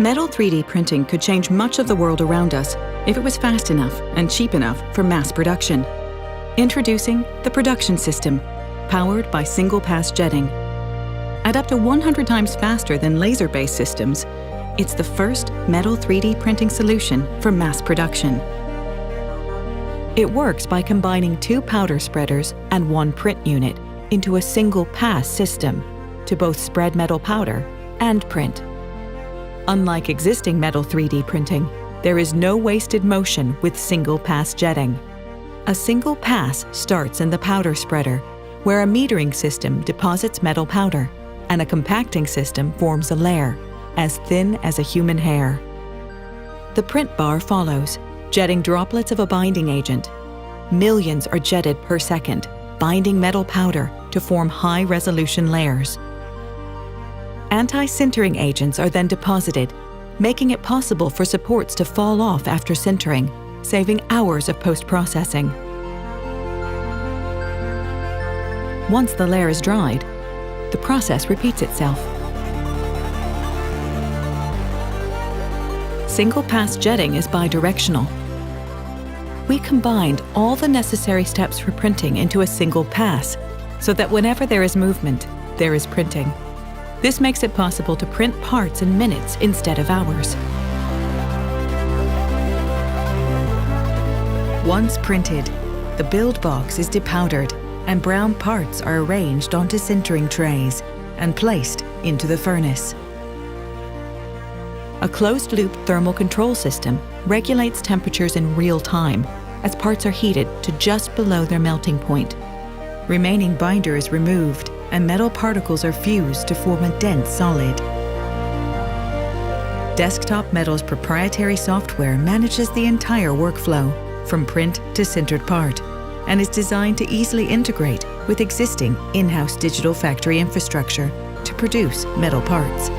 Metal 3D printing could change much of the world around us if it was fast enough and cheap enough for mass production. Introducing the production system, powered by single-pass jetting. At up to 100 times faster than laser-based systems, it's the first metal 3D printing solution for mass production. It works by combining 2 powder spreaders and 1 print unit into a single-pass system to both spread metal powder and print. Unlike existing metal 3D printing, there is no wasted motion with single-pass jetting. A single pass starts in the powder spreader, where a metering system deposits metal powder, and a compacting system forms a layer, as thin as a human hair. The print bar follows, jetting droplets of a binding agent. Millions are jetted per second, binding metal powder to form high-resolution layers. Anti-sintering agents are then deposited, making it possible for supports to fall off after sintering, saving hours of post-processing. Once the layer is dried, the process repeats itself. Single-pass jetting is bidirectional. We combined all the necessary steps for printing into a single pass, so that whenever there is movement, there is printing. This makes it possible to print parts in minutes instead of hours. Once printed, the build box is depowdered and brown parts are arranged onto sintering trays and placed into the furnace. A closed-loop thermal control system regulates temperatures in real time as parts are heated to just below their melting point. Remaining binder is removed and metal particles are fused to form a dense solid. Desktop Metal's proprietary software manages the entire workflow, from print to sintered part, and is designed to easily integrate with existing in-house digital factory infrastructure to produce metal parts.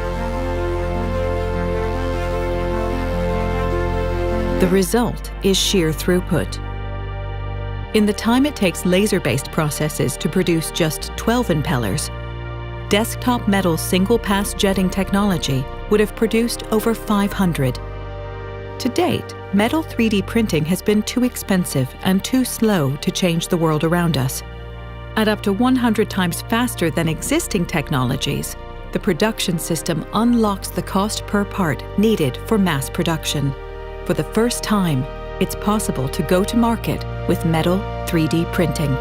The result is sheer throughput. In the time it takes laser-based processes to produce just 12 impellers, Desktop Metal's single-pass jetting technology would have produced over 500. To date, metal 3D printing has been too expensive and too slow to change the world around us. At up to 100 times faster than existing technologies, the production system unlocks the cost per part needed for mass production. For the first time, it's possible to go to market with metal 3D printing.